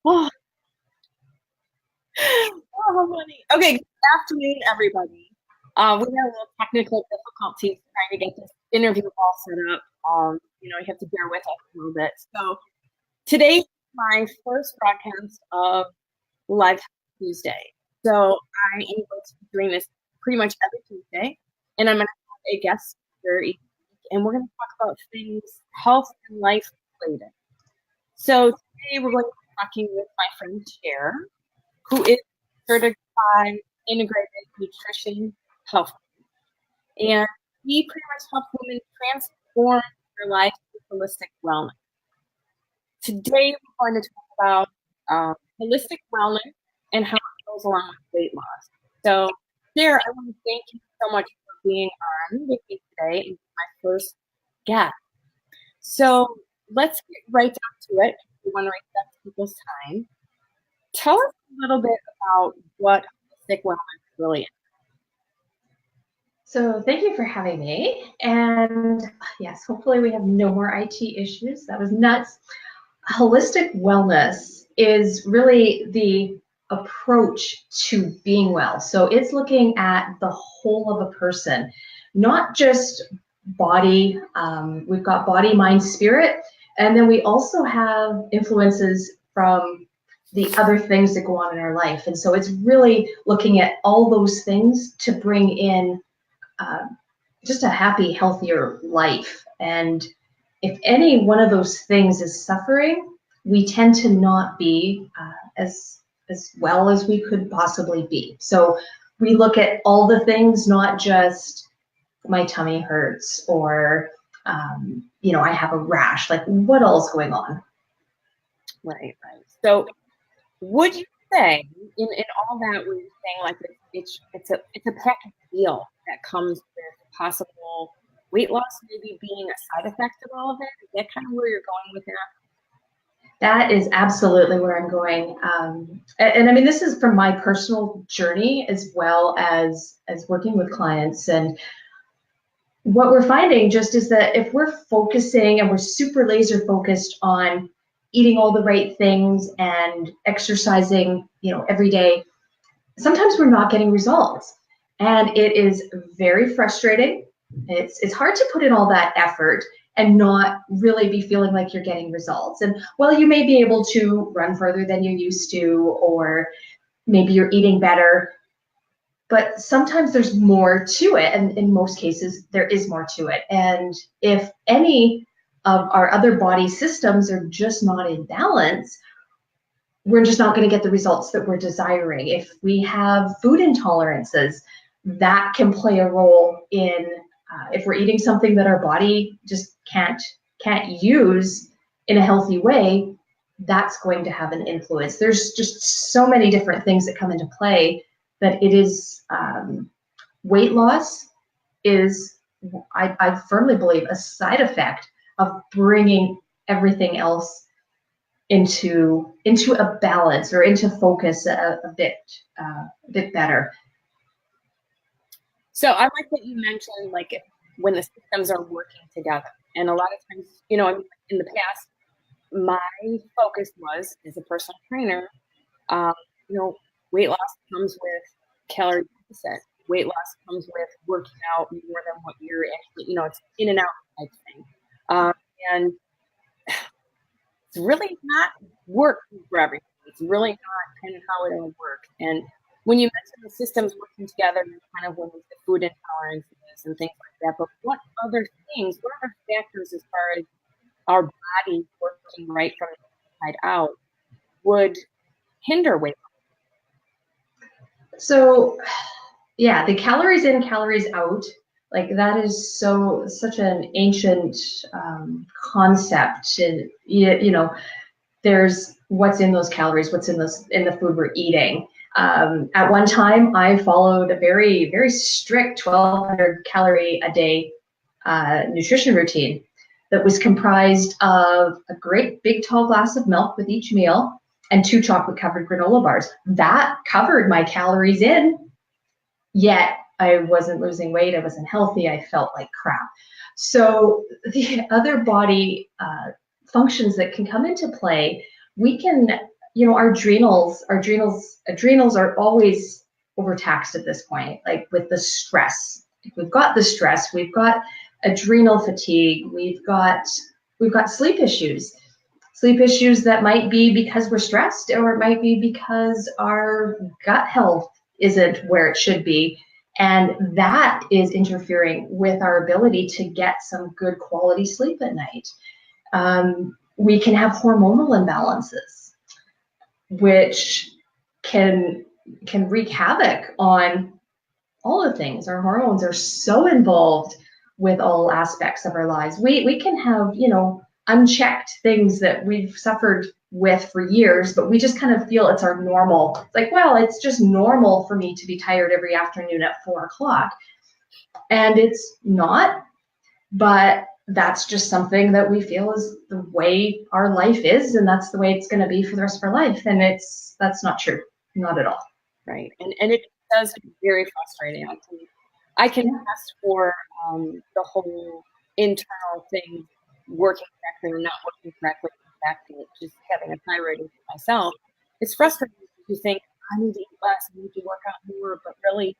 Oh, oh, how funny. Okay, good afternoon, everybody. We had a little technical difficulties trying to get this interview all set up. You have to bear with us a little bit. So today's my first broadcast of Live Tuesday. So I am going to be doing this pretty much every Tuesday, and I'm going to have a guest speaker each week, and we're going to talk about things health and life related. So today we're going to be talking with my friend Cher, who is certified integrated nutrition health coach. And he pretty much helps women transform their life with holistic wellness. Today, we're going to talk about holistic wellness and how it goes along with weight loss. So, Cher, I want to thank you so much for being on with me today and my first guest. So, let's get right down to it. We want to respect people's time. Tell us a little bit about what holistic wellness really is. So thank you for having me. And yes, hopefully we have no more IT issues. That was nuts. Holistic wellness is really the approach to being well. So it's looking at the whole of a person, not just body. We've got body, mind, spirit. And then we also have influences from the other things that go on in our life. And so it's really looking at all those things to bring in uh, just a happy, healthier life. And if any one of those things is suffering, we tend to not be as well as we could possibly be. So we look at all the things, not just my tummy hurts or I have a rash. Like, what all is going on? Right. So, would you say in all that we were saying, like it's a package deal that comes with possible weight loss maybe being a side effect of all of it? Is that kind of where you're going with that? That is absolutely where I'm going. And I mean, this is from my personal journey as well as working with clients. And what we're finding just is that if we're focusing and we're super laser focused on eating all the right things and exercising, every day, sometimes we're not getting results. And it is very frustrating. It's hard to put in all that effort and not really be feeling like you're getting results. And while you may be able to run further than you used to, or maybe you're eating better, but sometimes there's more to it. And in most cases, there is more to it. And if any of our other body systems are just not in balance, we're just not going to get the results that we're desiring. If we have food intolerances, that can play a role in if we're eating something that our body just can't use in a healthy way, that's going to have an influence. There's just so many different things that come into play that it is weight loss is, I firmly believe, a side effect of bringing everything else into a balance or into focus a bit better. So I like that you mentioned when the systems are working together. And a lot of times, in the past, my focus was as a personal trainer, um, weight loss comes with calorie deficit. Weight loss comes with working out more than what you're actually, it's in and out type thing. And it's really not working for everything. It's really not kind of how it'll work. And when you mention the systems working together, you're kind of when the food intolerances and things like that. But what other factors as far as our body working right from the inside out would hinder weight loss? So, yeah, the calories in, calories out, like that is such an ancient concept. And there's what's in those calories, what's in the food we're eating. At one time, I followed a very, very strict 1,200 calorie a day nutrition routine that was comprised of a great big tall glass of milk with each meal and 2 chocolate covered granola bars. That covered my calories in, yet I wasn't losing weight, I wasn't healthy, I felt like crap. So the other body functions that can come into play, we can our adrenals are always overtaxed at this point, like with the stress. We've got the stress, we've got adrenal fatigue, we've got sleep issues. Sleep issues that might be because we're stressed, or it might be because our gut health isn't where it should be. And that is interfering with our ability to get some good quality sleep at night. We can have hormonal imbalances, which can wreak havoc on all the things. Our hormones are so involved with all aspects of our lives. We can have, unchecked things that we've suffered with for years, but we just kind of feel it's our normal. It's like, well, it's just normal for me to be tired every afternoon at 4 o'clock. And it's not, but that's just something that we feel is the way our life is, and that's the way it's going to be for the rest of our life. And that's not true, not at all. Right, and it does get very frustrating. I can ask for the whole internal thing working correctly or not working correctly. Back to just having a thyroid issue myself, it's frustrating because you think I need to eat less, I need to work out more, but really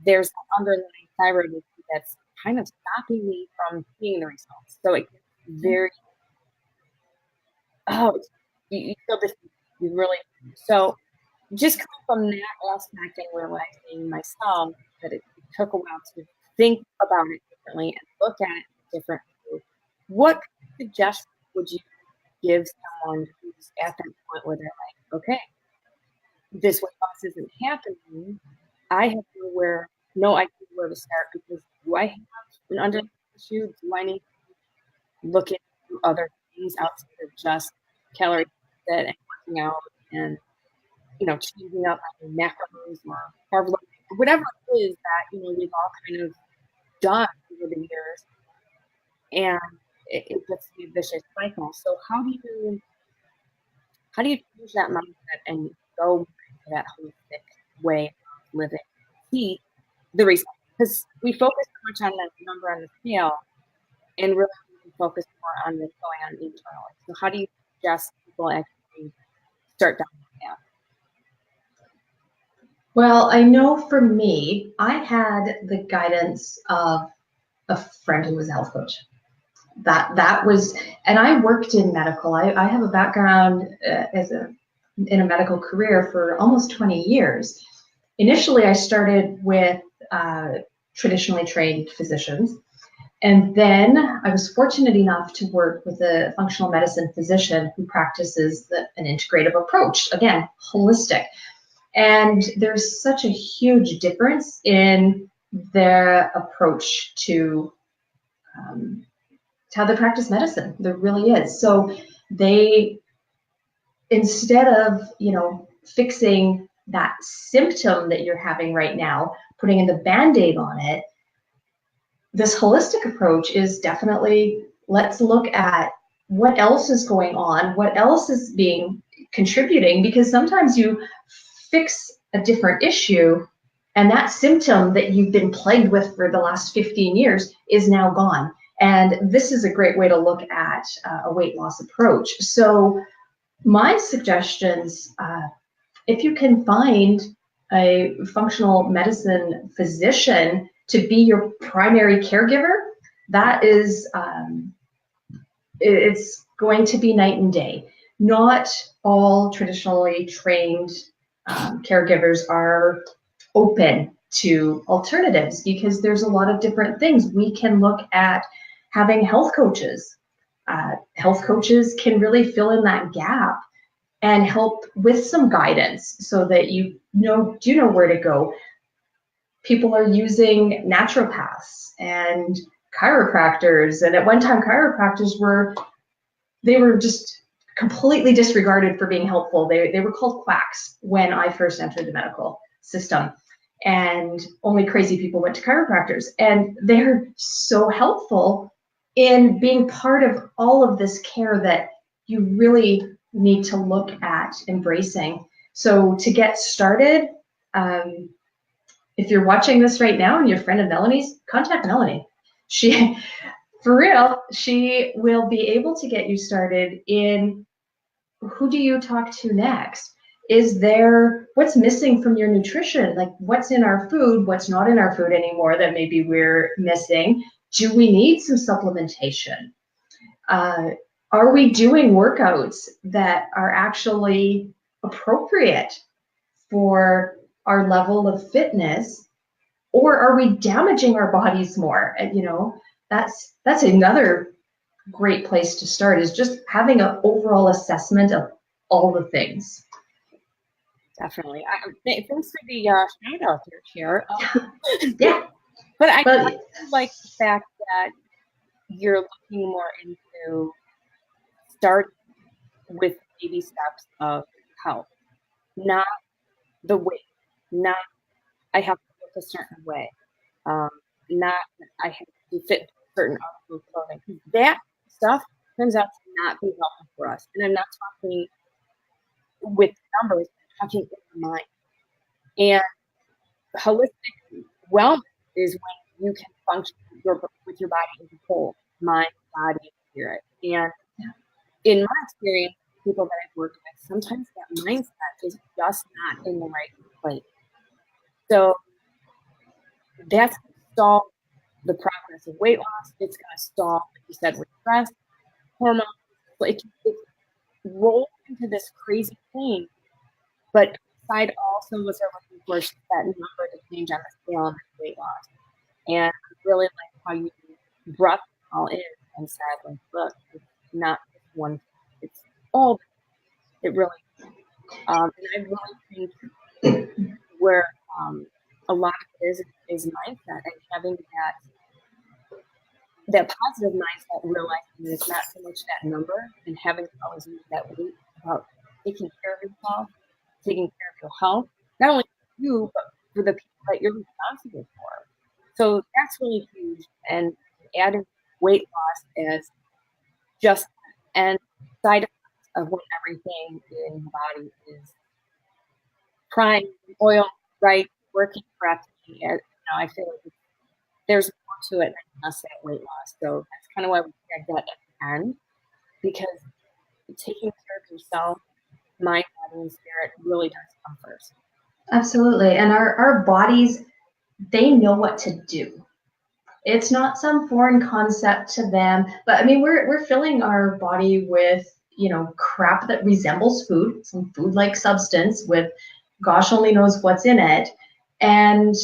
there's an underlying thyroid issue that's kind of stopping me from seeing the results. So it gets very you feel this, you really so. Just coming from that aspect and realizing myself that it took a while to think about it differently and look at it differently, what suggestions would you give someone who's at that point where they're like, okay, this weight loss isn't happening. I have no idea where to start, because do I have an underlying issue? Do I need to look into other things outside of just calorie deficit and working out and changing up my macros or carb loading, or whatever it is that we've all kind of done over the years, and it gets to be a vicious cycle. So how do you change that mindset and go into that holistic way of living, see the results? Because we focus so much on that number on the scale, and really we focus more on what's going on internally. So how do you suggest people actually start down that path? Well, I know for me, I had the guidance of a friend who was a health coach. That was, and I worked in medical. I have a background in a medical career for almost 20 years. Initially, I started with traditionally trained physicians, and then I was fortunate enough to work with a functional medicine physician who practices an integrative approach, again, holistic. And there's such a huge difference in their approach to how they practice medicine. There really is. So they, instead of, fixing that symptom that you're having right now, putting in the Band-Aid on it, this holistic approach is definitely, let's look at what else is going on, what else is contributing, because sometimes you fix a different issue and that symptom that you've been plagued with for the last 15 years is now gone. And this is a great way to look at a weight loss approach. So my suggestions, if you can find a functional medicine physician to be your primary caregiver, that is, it's going to be night and day. Not all traditionally trained caregivers are open to alternatives, because there's a lot of different things. We can look at having health coaches. Health coaches can really fill in that gap and help with some guidance so that do know where to go. People are using naturopaths and chiropractors, and at one time chiropractors were just completely disregarded for being helpful. They were called quacks when I first entered the medical system, and only crazy people went to chiropractors, and they're so helpful in being part of all of this care that you really need to look at embracing. So to get started, if you're watching this right now and you're a friend of Melanie's, contact Melanie. For real, she will be able to get you started in who do you talk to next? Is there, what's missing from your nutrition? Like what's in our food, what's not in our food anymore that maybe we're missing? Do we need some supplementation? Are we doing workouts that are actually appropriate for our level of fitness, or are we damaging our bodies more? And that's another great place to start, is just having an overall assessment of all the things. Definitely. Thanks for the shout out there, Cher. Yeah. But I like the fact that you're looking more into start with baby steps of health, not the weight, not I have to look a certain way, not I have to fit a certain article of clothing. That stuff turns out to not be helpful for us. And I'm not talking with numbers, I'm talking in the mind. And holistic wellness is when you can function with your body as a whole, mind, body, spirit. And in my experience, people that I've worked with, sometimes that mindset is just not in the right place. So that's going to stall the progress of weight loss. It's going to stall, like you said, with stress, hormones. It rolls into this crazy thing. But inside, all some of us are looking for that number to change on the scale of weight loss. And I really like how you brought it all in and said, like, look, it's not just one, it's all. It really is. And I really think where a lot of it is mindset, and having that positive mindset, realizing that it's not so much that number, and having to always use that weight about taking care of yourself, taking care of your health, not only for you, but for the people that you're responsible for. So that's really huge. And adding weight loss as just an side effect of when everything in the body is prime, oil, right, working correctly. I feel like there's more to it than just that weight loss. So that's kind of why we said that at the end, because taking care of yourself, mind, body, and spirit really does come first. Absolutely. And our bodies, they know what to do. It's not some foreign concept to them, but I mean, we're filling our body with, crap that resembles food, some food-like substance with gosh only knows what's in it. And,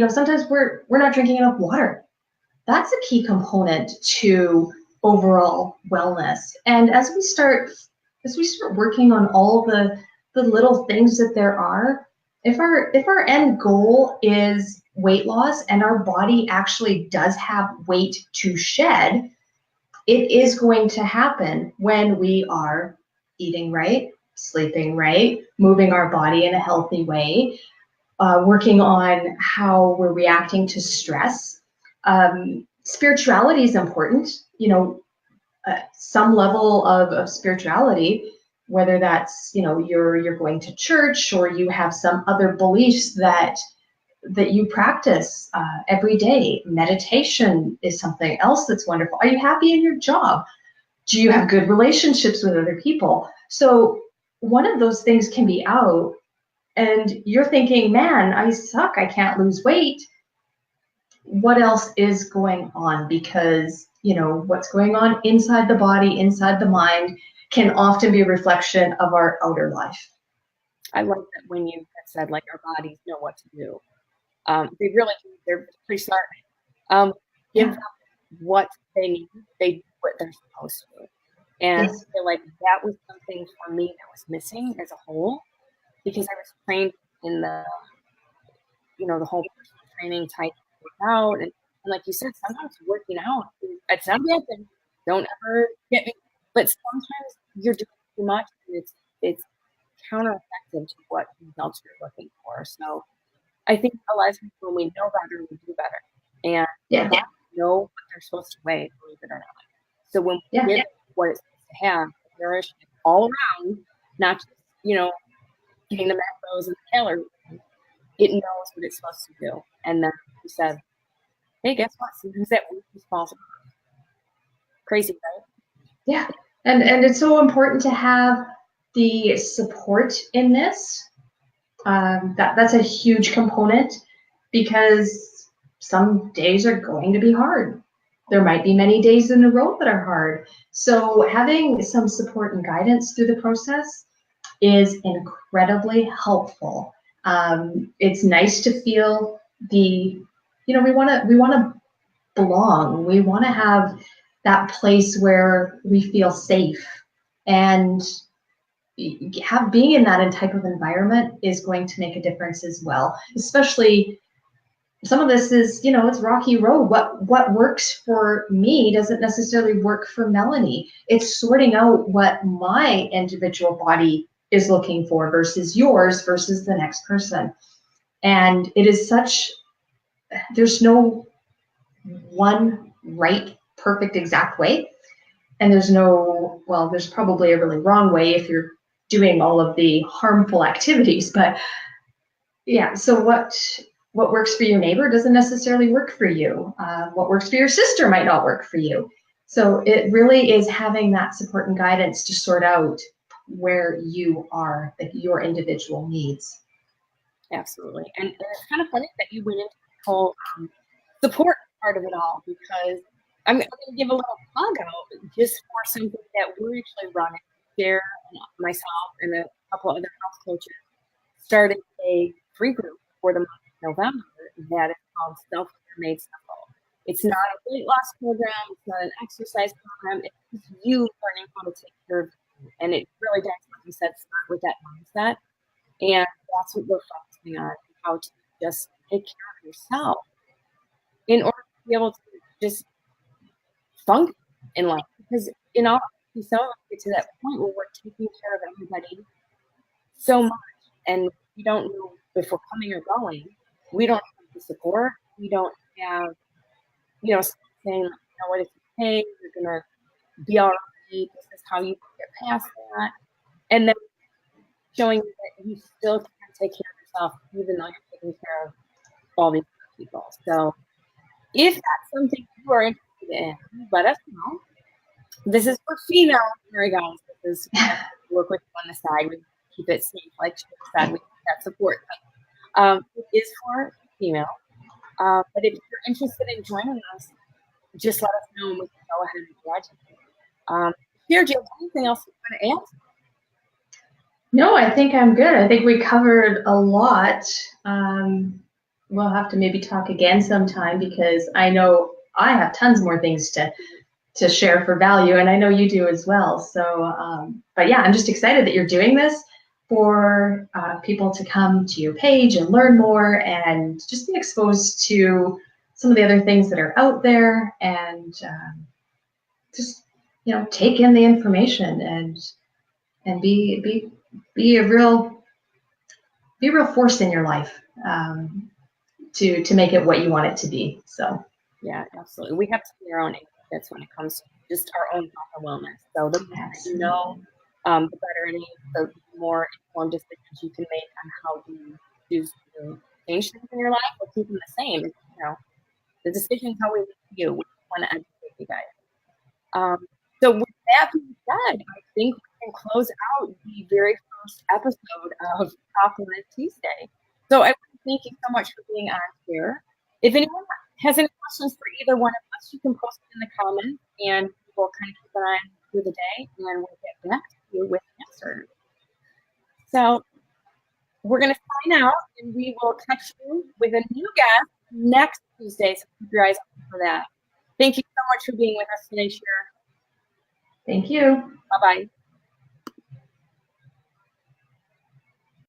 sometimes we're not drinking enough water. That's a key component to overall wellness. And as we start working on all the little things that there are, if our end goal is weight loss and our body actually does have weight to shed, it is going to happen when we are eating right, sleeping right, moving our body in a healthy way, working on how we're reacting to stress. Spirituality is important, some level of spirituality, whether that's, you're going to church or you have some other beliefs that you practice every day. Meditation is something else that's wonderful. Are you happy in your job? Do you have good relationships with other people? So one of those things can be out and you're thinking, man, I suck, I can't lose weight. What else is going on? Because, what's going on inside the body, inside the mind, can often be a reflection of our outer life. I like that when you said, like, our bodies know what to do. They really do. They're pretty smart. Give them what they need. They do what they're supposed to. And yes. I feel like that was something for me that was missing as a whole, because I was trained in the, the whole personal training type workout. And like you said, sometimes working out, it's not a bad thing. Don't ever get me. But sometimes you're doing too much and it's countereffective to what results you're looking for. So I think a lot of times when we know better, we do better. And know what they're supposed to weigh, believe it or not. So when we get what it's supposed to have, nourishment all around, not just, getting the macros and the calories, it knows what it's supposed to do. And then you said, hey, guess what? Sometimes that weakness falls apart. Crazy, right? Yeah. And it's so important to have the support in this. That's a huge component, because some days are going to be hard. There might be many days in a row that are hard. So having some support and guidance through the process is incredibly helpful. It's nice to feel we want to belong. We want to have that place where we feel safe, and being in that type of environment is going to make a difference as well. Especially, some of this is, it's rocky road. What works for me doesn't necessarily work for Melanie. It's sorting out what my individual body is looking for versus yours versus the next person. And it is there's no one right, perfect, exact way. And there's probably a really wrong way if you're doing all of the harmful activities. But yeah, so what works for your neighbor doesn't necessarily work for you. What works for your sister might not work for you. So it really is having that support and guidance to sort out where you are, like your individual needs. Absolutely. And it's kind of funny that you went into the whole support part of it all, because I'm going to give a little plug out just for something that we're actually running. Cher and myself and a couple other health coaches started a free group for the month of November that is called Self-Care Made Simple. It's not a weight loss program. It's not an exercise program. It's just you learning how to take care of you. And it really does, like you said, start with that mindset. And that's what we're focusing on, how to just take care of yourself in order to be able to just function in life. Because in all honesty, some of us get to that point where we're taking care of everybody so much, and we don't know if we're coming or going. We don't have the support. We don't have, saying, what, it's okay, you're going to be all right, this is how you get past that. And then showing that you still can take care of yourself, even though you're taking care of all these people. So if that's something you are interested in, let us know. This is for female, guys. This is work with you on the side. We keep it safe, like she said, we keep that support. It is for female. But if you're interested in joining us, just let us know and we can go ahead and register. Cher, do you have anything else you want to add? No, I think I'm good. I think we covered a lot. We'll have to maybe talk again sometime, because I know I have tons more things to share for value, and I know you do as well. So, but yeah, I'm just excited that you're doing this for people to come to your page and learn more and just be exposed to some of the other things that are out there, and just take in the information and be a real force in your life, to make it what you want it to be. So yeah, absolutely. We have to be our own advocates when it comes to just our own health and wellness. So the more you know, the better it is, the more informed decisions you can make on how to choose to change things in your life or keep them the same. The decision is how we make you. We want to educate you guys. So with that being said, I think we can close out the very first episode of Talk Live Tuesday. So I want to thank you so much for being on here. If anyone has any questions for either one of us, you can post it in the comments, and we'll kind of keep an eye on through the day, and we'll get back to you with answers. So we're going to sign out, and we will catch you with a new guest next Tuesday. So keep your eyes open for that. Thank you so much for being with us today, Cher. Thank you. Bye-bye.